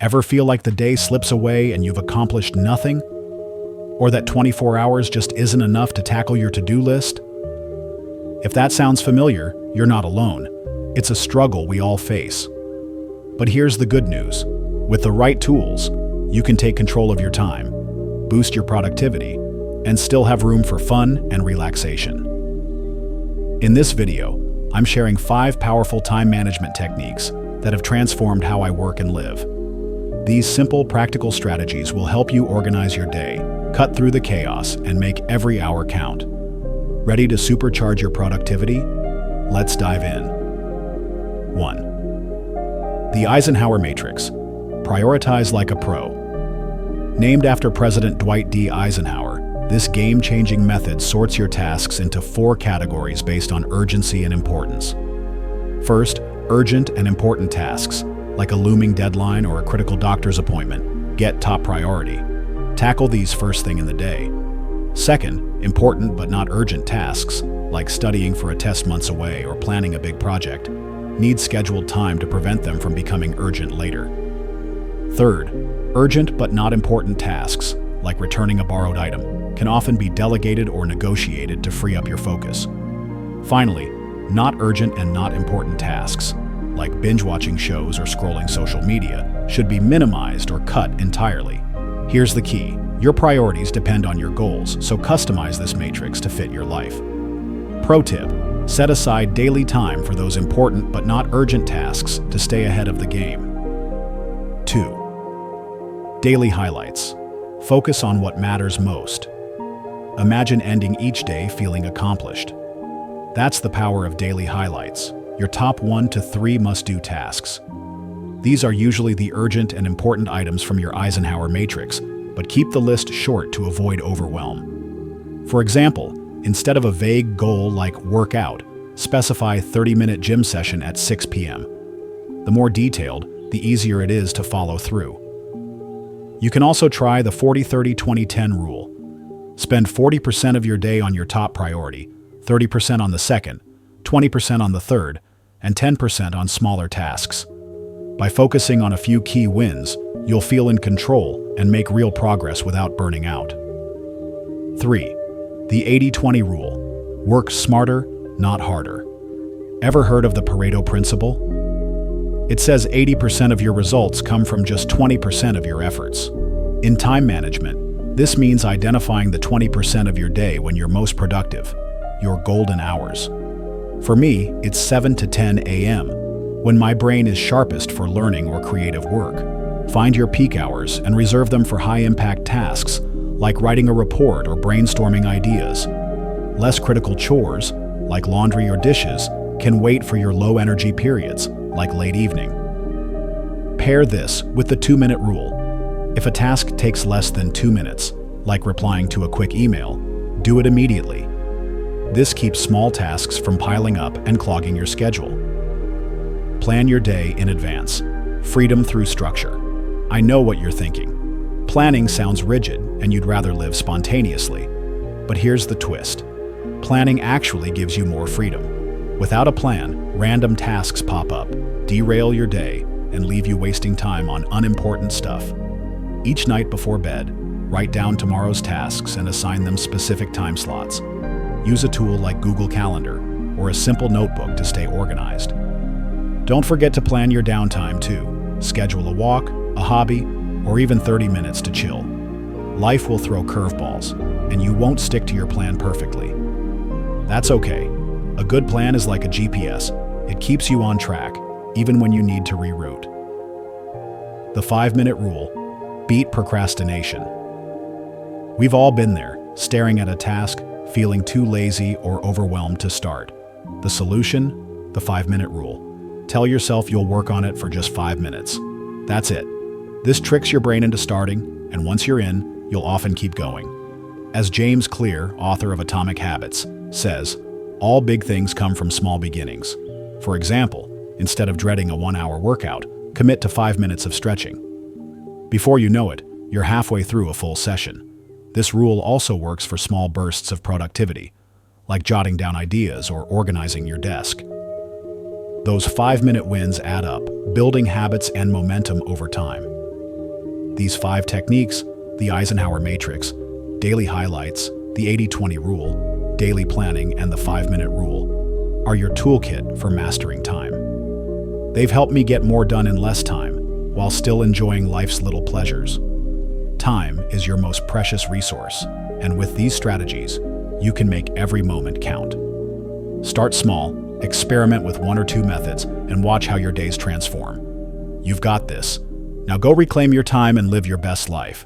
Ever feel like the day slips away and you've accomplished nothing? Or that 24 hours just isn't enough to tackle your to-do list? If that sounds familiar, you're not alone. It's a struggle we all face. But here's the good news. With the right tools, you can take control of your time, boost your productivity, and still have room for fun and relaxation. In this video, I'm sharing 5 powerful time management techniques that have transformed how I work and live. These simple, practical strategies will help you organize your day, cut through the chaos, and make every hour count. Ready to supercharge your productivity? Let's dive in. 1. The Eisenhower Matrix. Prioritize like a pro. Named after President Dwight D. Eisenhower, this game-changing method sorts your tasks into 4 categories based on urgency and importance. First, urgent and important tasks, like a looming deadline or a critical doctor's appointment, get top priority. Tackle these first thing in the day. Second, important but not urgent tasks, like studying for a test months away or planning a big project, need scheduled time to prevent them from becoming urgent later. Third, urgent but not important tasks, like returning a borrowed item, can often be delegated or negotiated to free up your focus. Finally, not urgent and not important tasks, like binge-watching shows or scrolling social media, should be minimized or cut entirely. Here's the key. Your priorities depend on your goals, so customize this matrix to fit your life. Pro tip: set aside daily time for those important but not urgent tasks to stay ahead of the game. 2. Daily highlights. Focus on what matters most. Imagine ending each day feeling accomplished. That's the power of daily highlights. Your top 1 to 3 must-do tasks. These are usually the urgent and important items from your Eisenhower matrix, but keep the list short to avoid overwhelm. For example, instead of a vague goal like work out, specify 30-minute gym session at 6 p.m. The more detailed, the easier it is to follow through. You can also try the 40-30-20-10 rule. Spend 40% of your day on your top priority, 30% on the second, 20% on the third, and 10% on smaller tasks. By focusing on a few key wins, you'll feel in control and make real progress without burning out. 3. The 80-20 rule. Work smarter, not harder. Ever heard of the Pareto principle? It says 80% of your results come from just 20% of your efforts. In time management, this means identifying the 20% of your day when you're most productive, your golden hours. For me, it's 7 to 10 a.m., when my brain is sharpest for learning or creative work. Find your peak hours and reserve them for high-impact tasks, like writing a report or brainstorming ideas. Less critical chores, like laundry or dishes, can wait for your low-energy periods, like late evening. Pair this with the 2-minute rule. If a task takes less than 2 minutes, like replying to a quick email, do it immediately. This keeps small tasks from piling up and clogging your schedule. Plan your day in advance. Freedom through structure. I know what you're thinking. Planning sounds rigid and you'd rather live spontaneously. But here's the twist. Planning actually gives you more freedom. Without a plan, random tasks pop up, derail your day, and leave you wasting time on unimportant stuff. Each night before bed, write down tomorrow's tasks and assign them specific time slots. Use a tool like Google Calendar or a simple notebook to stay organized. Don't forget to plan your downtime too. Schedule a walk, a hobby, or even 30 minutes to chill. Life will throw curveballs, and you won't stick to your plan perfectly. That's okay. A good plan is like a GPS. It keeps you on track, even when you need to reroute. The 5-minute rule. Beat procrastination. We've all been there, staring at a task, feeling too lazy or overwhelmed to start. The solution? The 5-minute rule. Tell yourself you'll work on it for just 5 minutes. That's it. This tricks your brain into starting, and once you're in, you'll often keep going. As James Clear, author of Atomic Habits, says, all big things come from small beginnings. For example, instead of dreading a 1-hour workout, commit to 5 minutes of stretching. Before you know it, you're halfway through a full session. This rule also works for small bursts of productivity, like jotting down ideas or organizing your desk. Those 5-minute wins add up, building habits and momentum over time. These 5 techniques, the Eisenhower Matrix, daily highlights, the 80-20 rule, daily planning, and the 5-minute rule, are your toolkit for mastering time. They've helped me get more done in less time, while still enjoying life's little pleasures. Time is your most precious resource, and with these strategies, you can make every moment count. Start small, experiment with 1 or 2 methods, and watch how your days transform. You've got this. Now go reclaim your time and live your best life.